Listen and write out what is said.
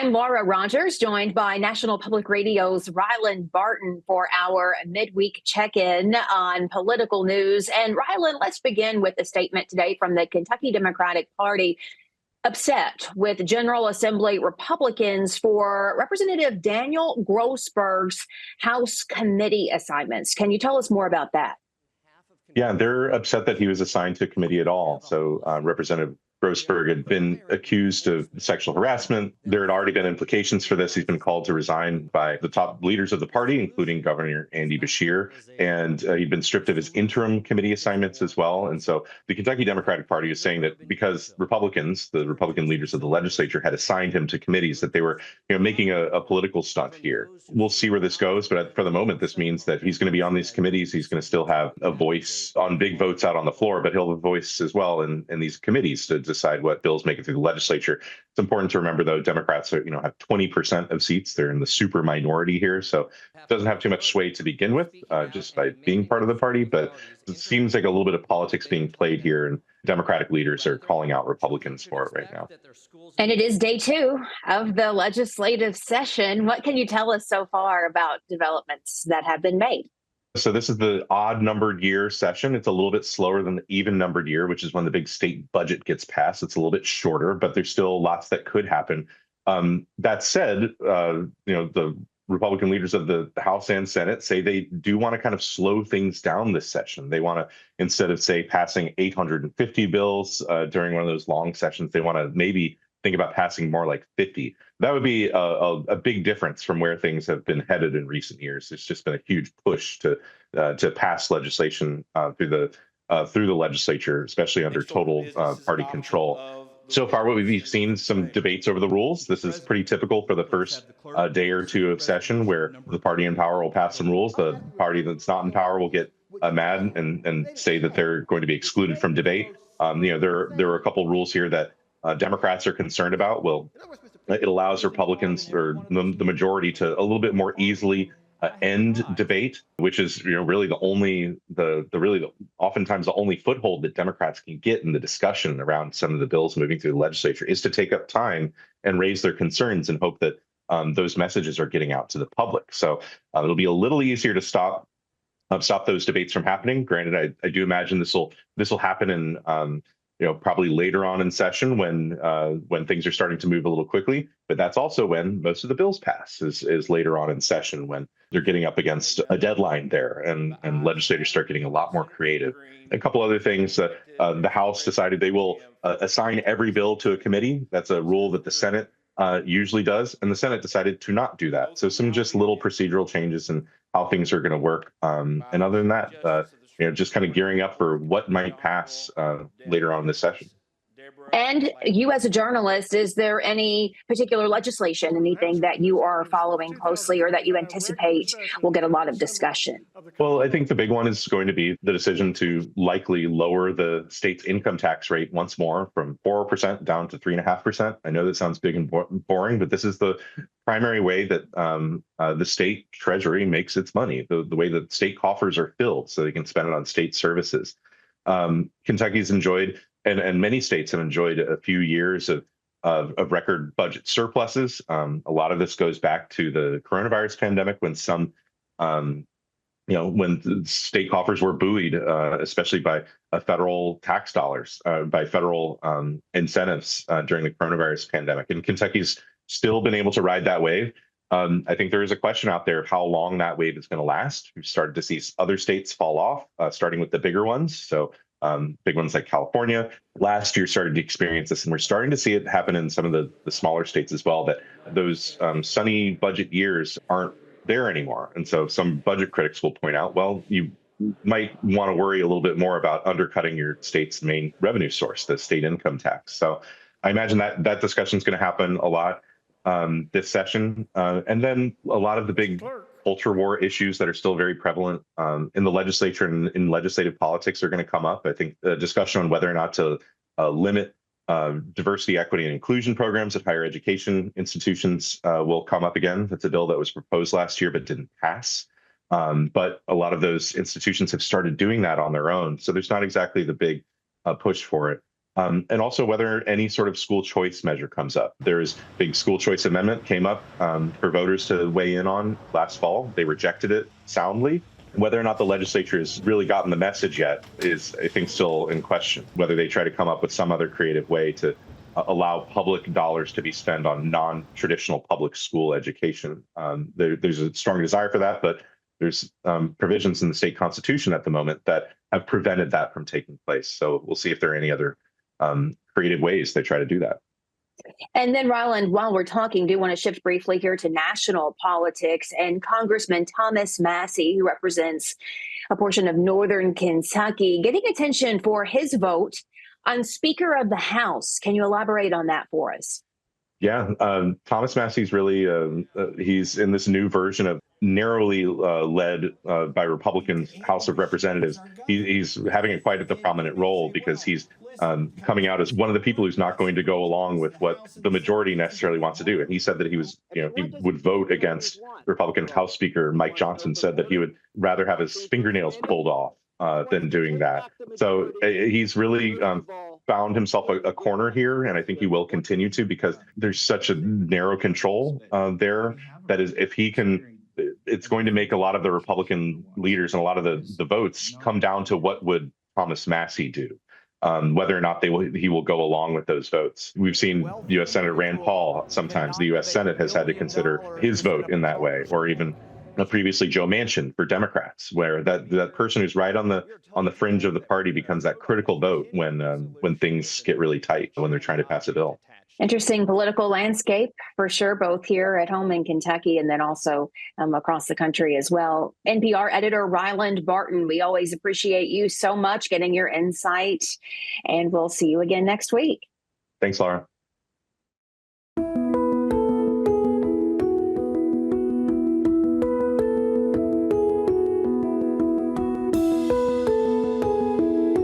I'm Laura Rogers, joined by National Public Radio's Rylan Barton for our midweek check-in on political news. And Rylan, let's begin with a statement today from the Kentucky Democratic Party, upset with General Assembly Republicans for Representative Daniel Grossberg's House committee assignments. Can you tell us more about that? Yeah, they're upset that he was assigned to a committee at all. So Representative Grossberg had been accused of sexual harassment. There had already been implications for this. He's been called to resign by the top leaders of the party, including Governor Andy Beshear, and he'd been stripped of his interim committee assignments as well. And so the Kentucky Democratic Party is saying that because Republicans, the Republican leaders of the legislature, had assigned him to committees, that they were making a political stunt here. We'll see where this goes, but for the moment, this means that he's going to be on these committees. He's going to still have a voice on big votes out on the floor, but he'll have a voice as well in these committees to decide what bills make it through the legislature. It's important to remember, though, Democrats are, have 20% of seats. They're in the super minority here, so it doesn't have too much sway to begin with, just by being part of the party. But it seems like a little bit of politics being played here, and Democratic leaders are calling out Republicans for it right now. And it is day two of the legislative session. What can you tell us so far about developments that have been made? So this is the odd numbered year session. It's a little bit slower than the even numbered year, which is when the big state budget gets passed. It's a little bit shorter, but there's still lots that could happen. That said, the Republican leaders of the House and Senate say they do want to kind of slow things down this session. They want to, instead of, say, passing 850 bills during one of those long sessions, they want to maybe think about passing more like 50. That would be a big difference from where things have been headed in recent years. It's just been a huge push to pass legislation through the legislature, especially under total party control. So far, what we've seen some debates over the rules. This is pretty typical for the first day or two of session, where the party in power will pass some rules. The party that's not in power will get mad and say that they're going to be excluded from debate. There are a couple rules here that Democrats are concerned about. Well, it allows Republicans or the majority to a little bit more easily end debate, which is really oftentimes the only foothold that Democrats can get in the discussion around some of the bills moving through the legislature, is to take up time and raise their concerns and hope that those messages are getting out to the public. So it'll be a little easier to stop those debates from happening. Granted, I do imagine this will happen in probably later on in session when things are starting to move a little quickly. But that's also when most of the bills pass, is later on in session, when they're getting up against a deadline there, and legislators start getting a lot more creative. A couple other things. The House decided they will assign every bill to a committee. That's a rule that the Senate usually does, and the Senate decided to not do that. So some just little procedural changes in how things are going to work. And other than that, just kind of gearing up for what might pass later on this session. And you, as a journalist, is there any particular legislation, anything that you are following closely or that you anticipate will get a lot of discussion? Well, I think the big one is going to be the decision to likely lower the state's income tax rate once more from 4% down to 3.5%. I know that sounds big and boring, but this is the primary way that the state treasury makes its money, the way that state coffers are filled so they can spend it on state services. Kentucky's enjoyed, and many states have enjoyed, a few years of record budget surpluses. A lot of this goes back to the coronavirus pandemic, when when the state coffers were buoyed, especially by federal tax dollars, by federal incentives during the coronavirus pandemic. And Kentucky's still been able to ride that wave. I think there is a question out there of how long that wave is going to last. We've started to see other states fall off, starting with the bigger ones. So big ones like California last year started to experience this, and we're starting to see it happen in some of the smaller states as well, that those sunny budget years aren't there anymore. And so some budget critics will point out, well, you might want to worry a little bit more about undercutting your state's main revenue source, the state income tax. So I imagine that discussion is going to happen a lot this session. And then a lot of the big culture war issues that are still very prevalent in the legislature and in legislative politics are going to come up. I think the discussion on whether or not to limit diversity, equity, and inclusion programs at higher education institutions will come up again. That's a bill that was proposed last year but didn't pass. But a lot of those institutions have started doing that on their own. So there's not exactly the big push for it. and also whether any sort of school choice measure comes up. There's big school choice amendment came up for voters to weigh in on last fall. They rejected it soundly. Whether or not the legislature has really gotten the message yet is, I think, still in question. Whether they try to come up with some other creative way to allow public dollars to be spent on non-traditional public school education. There's a strong desire for that, but there's provisions in the state constitution at the moment that have prevented that from taking place. So we'll see if there are any other creative ways they try to do that. And then, Ryland, while we're talking, do want to shift briefly here to national politics and Congressman Thomas Massie, who represents a portion of northern Kentucky, getting attention for his vote on Speaker of the House. Can you elaborate on that for us? Yeah, Thomas Massie's really, he's in this new version of narrowly led by Republican House of Representatives. He's having quite a prominent role because he's coming out as one of the people who's not going to go along with what the majority necessarily wants to do. And he said that he would vote against Republican House Speaker Mike Johnson, said that he would rather have his fingernails pulled off than doing that. So he's really found himself a corner here, and I think he will continue to, because there's such a narrow control there that is, if he can, it's going to make a lot of the Republican leaders and a lot of the votes come down to what would Thomas Massie do, whether or not he will go along with those votes. We've seen U.S. Senator Rand Paul, sometimes the U.S. Senate has had to consider his vote in that way, or even previously Joe Manchin for Democrats, where that person who's right on the fringe of the party becomes that critical vote when things get really tight, when they're trying to pass a bill. Interesting political landscape for sure, both here at home in Kentucky and then also across the country as well. NPR editor Ryland Barton, we always appreciate you so much getting your insight, and we'll see you again next week. Thanks, Laura.